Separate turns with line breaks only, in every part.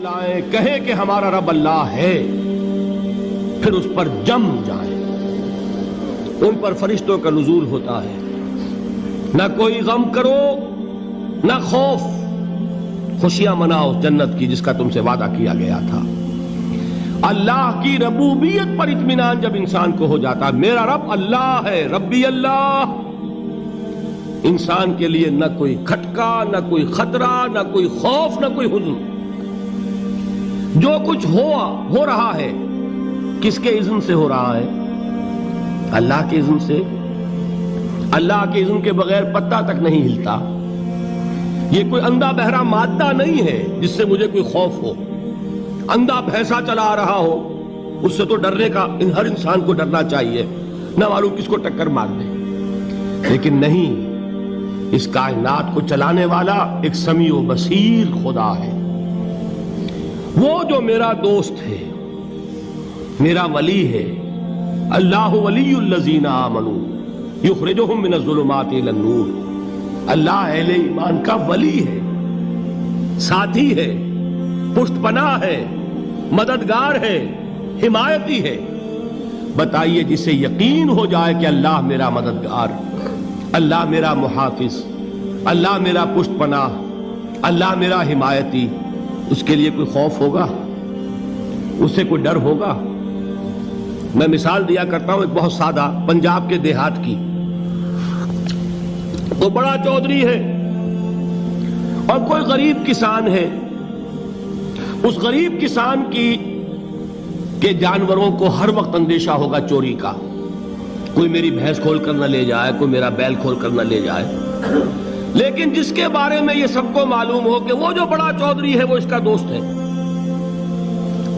لائیں کہیں کہ ہمارا رب اللہ ہے، پھر اس پر جم جائیں۔ ان پر فرشتوں کا نزول ہوتا ہے، نہ کوئی غم کرو نہ خوف، خوشیاں مناؤ جنت کی جس کا تم سے وعدہ کیا گیا تھا۔ اللہ کی ربوبیت پر اطمینان جب انسان کو ہو جاتا، میرا رب اللہ ہے، ربی اللہ، انسان کے لیے نہ کوئی کھٹکا، نہ کوئی خطرہ، نہ کوئی خوف، نہ کوئی حزن۔ جو کچھ ہو رہا ہے کس کے اذن سے ہو رہا ہے؟ اللہ کے اذن سے۔ اللہ کے اذن کے بغیر پتا تک نہیں ہلتا۔ یہ کوئی اندھا بہرا مادہ نہیں ہے جس سے مجھے کوئی خوف ہو۔ اندھا بھینسا چلا آ رہا ہو اس سے تو ڈرنے کا ہر انسان کو ڈرنا چاہیے، نہ معلوم کس کو ٹکر مار دے۔ لیکن نہیں، اس کائنات کو چلانے والا ایک سمیع و بصیر خدا ہے، وہ جو میرا دوست ہے، میرا ولی ہے۔ اللہ ولی الذین آمنوا یخرجہم من الظلمات الی النور۔ اللہ اہل ایمان کا ولی ہے، ساتھی ہے، پشت پناہ ہے، مددگار ہے، حمایتی ہے۔ بتائیے جسے یقین ہو جائے کہ اللہ میرا مددگار، اللہ میرا محافظ، اللہ میرا پشت پناہ، اللہ میرا حمایتی، اس کے لیے کوئی خوف ہوگا؟ اس سے کوئی ڈر ہوگا؟ میں مثال دیا کرتا ہوں ایک بہت سادہ پنجاب کے دیہات کی۔ وہ بڑا چودھری ہے اور کوئی غریب کسان ہے۔ اس غریب کسان کے جانوروں کو ہر وقت اندیشہ ہوگا چوری کا، کوئی میری بھینس کھول کر نہ لے جائے، کوئی میرا بیل کھول کر نہ لے جائے۔ لیکن جس کے بارے میں یہ سب کو معلوم ہو کہ وہ جو بڑا چودھری ہے وہ اس کا دوست ہے،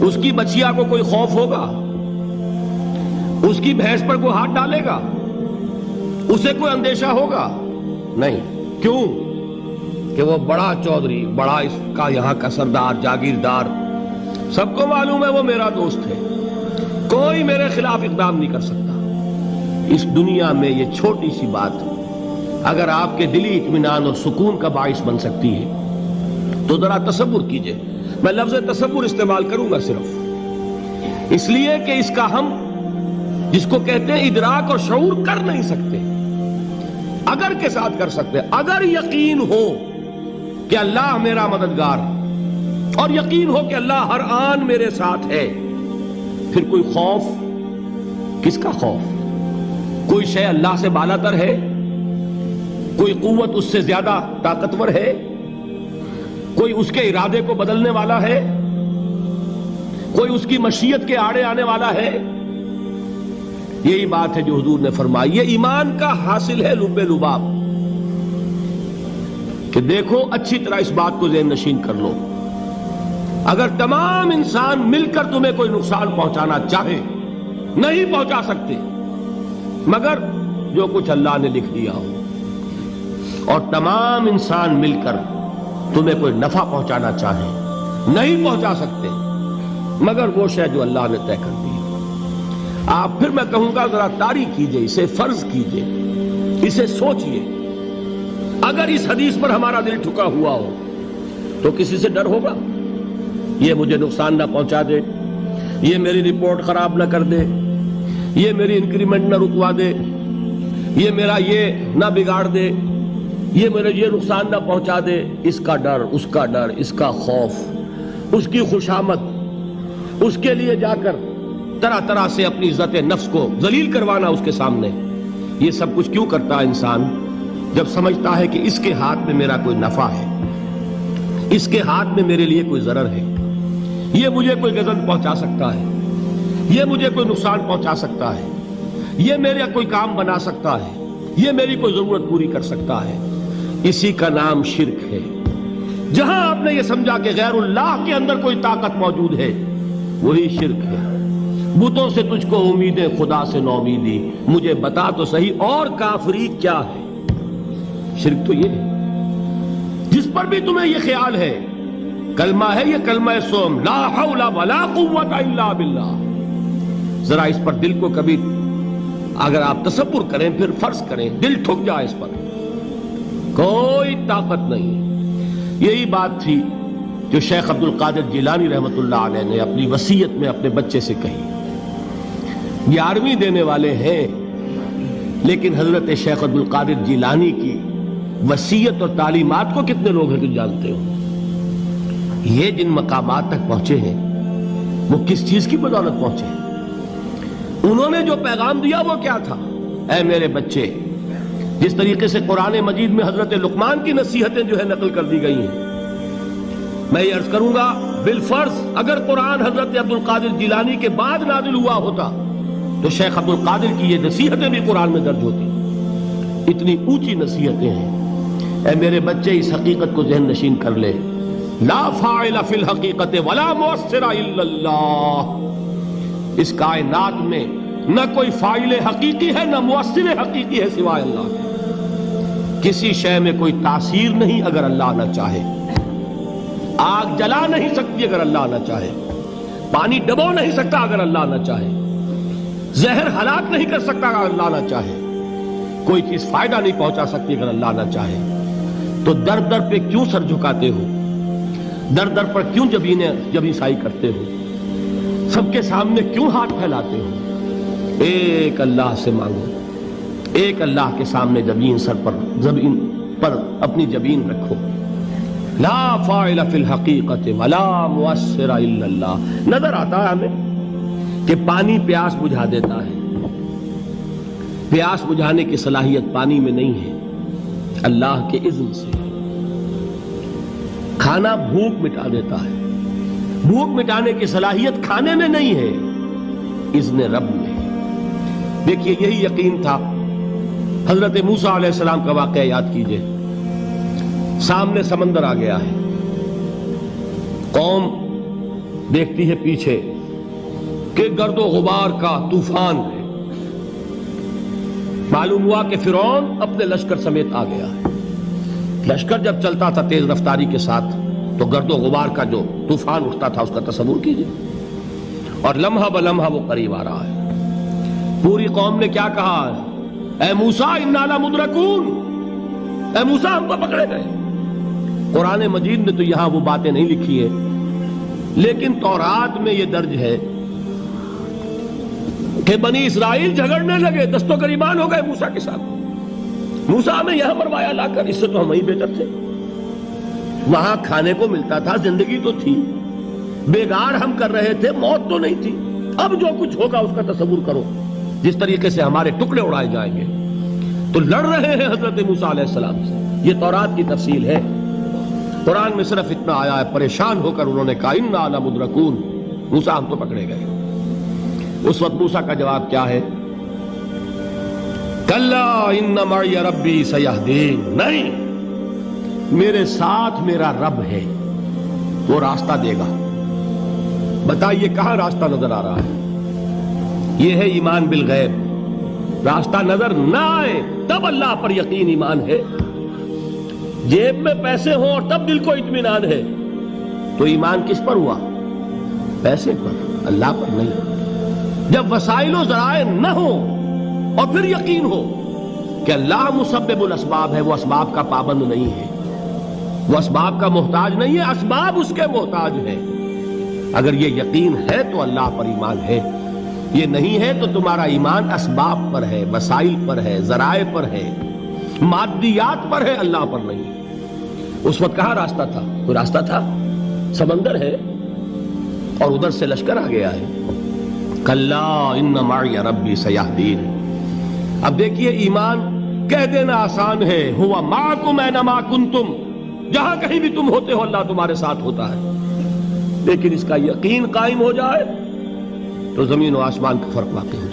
اس کی بچیا کو کوئی خوف ہوگا؟ اس کی بھینس پر کوئی ہاتھ ڈالے گا؟ اسے کوئی اندیشہ ہوگا؟ نہیں۔ کیوں؟ کہ وہ بڑا چودھری، بڑا اس کا یہاں کا سردار، جاگیردار، سب کو معلوم ہے وہ میرا دوست ہے، کوئی میرے خلاف اقدام نہیں کر سکتا۔ اس دنیا میں یہ چھوٹی سی بات اگر آپ کے دلی اطمینان اور سکون کا باعث بن سکتی ہے تو ذرا تصور کیجئے۔ میں لفظ تصور استعمال کروں گا صرف اس لیے کہ اس کا ہم جس کو کہتے ہیں ادراک اور شعور کر نہیں سکتے، اگر کے ساتھ کر سکتے۔ اگر یقین ہو کہ اللہ میرا مددگار اور یقین ہو کہ اللہ ہر آن میرے ساتھ ہے، پھر کوئی خوف؟ کس کا خوف؟ کوئی شے اللہ سے بالا تر ہے؟ کوئی قوت اس سے زیادہ طاقتور ہے؟ کوئی اس کے ارادے کو بدلنے والا ہے؟ کوئی اس کی مشیت کے آڑے آنے والا ہے؟ یہی بات ہے جو حضور نے فرمائی۔ یہ ایمان کا حاصل ہے لب لباب، کہ دیکھو اچھی طرح اس بات کو ذہن نشین کر لو، اگر تمام انسان مل کر تمہیں کوئی نقصان پہنچانا چاہے نہیں پہنچا سکتے، مگر جو کچھ اللہ نے لکھ دیا ہو، اور تمام انسان مل کر تمہیں کوئی نفع پہنچانا چاہے نہیں پہنچا سکتے، مگر وہ شے جو اللہ نے طے کر دی۔ آپ پھر میں کہوں گا ذرا طاری کیجئے، اسے فرض کیجئے، اسے سوچئے۔ اگر اس حدیث پر ہمارا دل ٹھکا ہوا ہو تو کسی سے ڈر ہوگا؟ یہ مجھے نقصان نہ پہنچا دے، یہ میری رپورٹ خراب نہ کر دے، یہ میری انکریمنٹ نہ رکوا دے، یہ میرا یہ نہ بگاڑ دے، یہ میرے یہ نقصان نہ پہنچا دے۔ اس کا ڈر، اس کا ڈر، اس کا خوف، اس کی خوشامد، اس کے لیے جا کر طرح طرح سے اپنی عزت نفس کو ذلیل کروانا اس کے سامنے، یہ سب کچھ کیوں کرتا ہے انسان؟ جب سمجھتا ہے کہ اس کے ہاتھ میں میرا کوئی نفع ہے، اس کے ہاتھ میں میرے لیے کوئی ضرر ہے، یہ مجھے کوئی غضب پہنچا سکتا ہے، یہ مجھے کوئی نقصان پہنچا سکتا ہے، یہ میرا کوئی کام بنا سکتا ہے، یہ میری کوئی ضرورت پوری کر سکتا ہے، اسی کا نام شرک ہے۔ جہاں آپ نے یہ سمجھا کہ غیر اللہ کے اندر کوئی طاقت موجود ہے، وہی شرک ہے۔ بتوں سے تجھ کو امیدیں، خدا سے نومیدی، مجھے بتا تو صحیح اور کافری کیا ہے؟ شرک تو یہ ہے۔ جس پر بھی تمہیں یہ خیال ہے، کلمہ ہے یہ کلمہ سوم، لا حول ولا قوت الا باللہ، ذرا اس پر دل کو کبھی اگر آپ تصور کریں، پھر فرض کریں، دل ٹھک جائے اس پر، کوئی طاقت نہیں۔ یہی بات تھی جو شیخ عبد القادر جیلانی رحمۃ اللہ علیہ نے اپنی وصیت میں اپنے بچے سے کہی. 11ویں دینے والے ہیں، لیکن حضرت شیخ عبد القادر جیلانی کی وصیت اور تعلیمات کو کتنے لوگ ہیں کہ جانتے ہو؟ یہ جن مقامات تک پہنچے ہیں وہ کس چیز کی بدولت پہنچے ہیں؟ انہوں نے جو پیغام دیا وہ کیا تھا؟ اے میرے بچے، جس طریقے سے قرآن مجید میں حضرت لقمان کی نصیحتیں جو ہے نقل کر دی گئی ہیں، میں یہ عرض کروں گا بالفرض اگر قرآن حضرت عبد القادر جیلانی کے بعد نازل ہوا ہوتا تو شیخ عبد القادر کی یہ نصیحتیں بھی قرآن میں درج ہوتی. اتنی اونچی نصیحتیں ہیں. اے میرے بچے، اس حقیقت کو ذہن نشین کر لے، لا فاعل فی الحقیقت ولا مؤثر الا اللہ. اس کائنات میں نہ کوئی فاعل حقیقی ہے نہ مؤثر حقیقی ہے سوائے اللہ کے. کسی شے میں کوئی تاثیر نہیں اگر اللہ نہ چاہے. آگ جلا نہیں سکتی اگر اللہ نہ چاہے. پانی ڈبو نہیں سکتا اگر اللہ نہ چاہے. زہر ہلاک نہیں کر سکتا اگر اللہ نہ چاہے. کوئی چیز فائدہ نہیں پہنچا سکتی اگر اللہ نہ چاہے. تو در در پہ کیوں سر جھکاتے ہو؟ در در پر کیوں جبیں سائی کرتے ہو؟ سب کے سامنے کیوں ہاتھ پھیلاتے ہو؟ ایک اللہ سے مانگو. ایک اللہ کے سامنے زمین پر اپنی جبین رکھو. لا فاعل فی الحقیقت ولا مؤثر الا اللہ. نظر آتا ہے ہمیں کہ پانی پیاس بجھا دیتا ہے. پیاس بجھانے کی صلاحیت پانی میں نہیں ہے، اللہ کے اذن سے. کھانا بھوک مٹا دیتا ہے، بھوک مٹانے کی صلاحیت کھانے میں نہیں ہے، اذن رب میں ہے. دیکھیے یہی یقین تھا. حضرت موسیٰ علیہ السلام کا واقعہ یاد کیجئے. سامنے سمندر آ گیا ہے، قوم دیکھتی ہے پیچھے کہ گرد و غبار کا طوفان ہے. معلوم ہوا کہ فرعون اپنے لشکر سمیت آ گیا ہے. لشکر جب چلتا تھا تیز رفتاری کے ساتھ تو گرد و غبار کا جو طوفان اٹھتا تھا اس کا تصور کیجئے. اور لمحہ بلمحہ وہ قریب آ رہا ہے. پوری قوم نے کیا کہا؟ اے موسیٰ انا لمدرکون، اے موسیٰ ہم کو پکڑے گئے. قرآن مجید نے تو یہاں وہ باتیں نہیں لکھی ہیں، لیکن تورات میں یہ درج ہے کہ بنی اسرائیل جھگڑنے لگے، دست و گریبان ہو گئے موسیٰ کے ساتھ. موسیٰ ہمیں یہاں مروایا لا کر، اس سے تو ہم ہی بہتر تھے. وہاں کھانے کو ملتا تھا، زندگی تو تھی، بیگار ہم کر رہے تھے، موت تو نہیں تھی. اب جو کچھ ہوگا اس کا تصور کرو، جس طریقے سے ہمارے ٹکڑے اڑائے جائیں گے. تو لڑ رہے ہیں حضرت موسیٰ علیہ السلام سے. یہ تورات کی تفصیل ہے. قرآن میں صرف اتنا آیا ہے، پریشان ہو کر انہوں نے کہا انا لمدرکون، موسیٰ ہم تو پکڑے گئے. اس وقت موسیٰ کا جواب کیا ہے؟ کلا ان معی ربی سیہدین. نہیں، میرے ساتھ میرا رب ہے، وہ راستہ دے گا. بتائیے کہاں راستہ نظر آ رہا ہے؟ یہ ہے ایمان بالغیب. راستہ نظر نہ آئے تب اللہ پر یقین ایمان ہے. جیب میں پیسے ہوں اور تب دل کو اطمینان ہے تو ایمان کس پر ہوا؟ پیسے پر، اللہ پر نہیں. جب وسائل و ذرائع نہ ہوں اور پھر یقین ہو کہ اللہ مسبب الاسباب ہے، وہ اسباب کا پابند نہیں ہے، وہ اسباب کا محتاج نہیں ہے، اسباب اس کے محتاج ہیں. اگر یہ یقین ہے تو اللہ پر ایمان ہے. یہ نہیں ہے تو تمہارا ایمان اسباب پر ہے، وسائل پر ہے، ذرائع پر ہے، مادیات پر ہے، اللہ پر نہیں. اس وقت کہاں راستہ تھا؟ کوئی راستہ تھا؟ سمندر ہے اور ادھر سے لشکر آ گیا ہے. کلا ان معی ربی سیہدین. اب دیکھیے ایمان کہہ دینا آسان ہے، ہوا معکم اینما کنتم، جہاں کہیں بھی تم ہوتے ہو اللہ تمہارے ساتھ ہوتا ہے. لیکن اس کا یقین قائم ہو جائے تو زمین و آسمان کا فرق واقع ہے.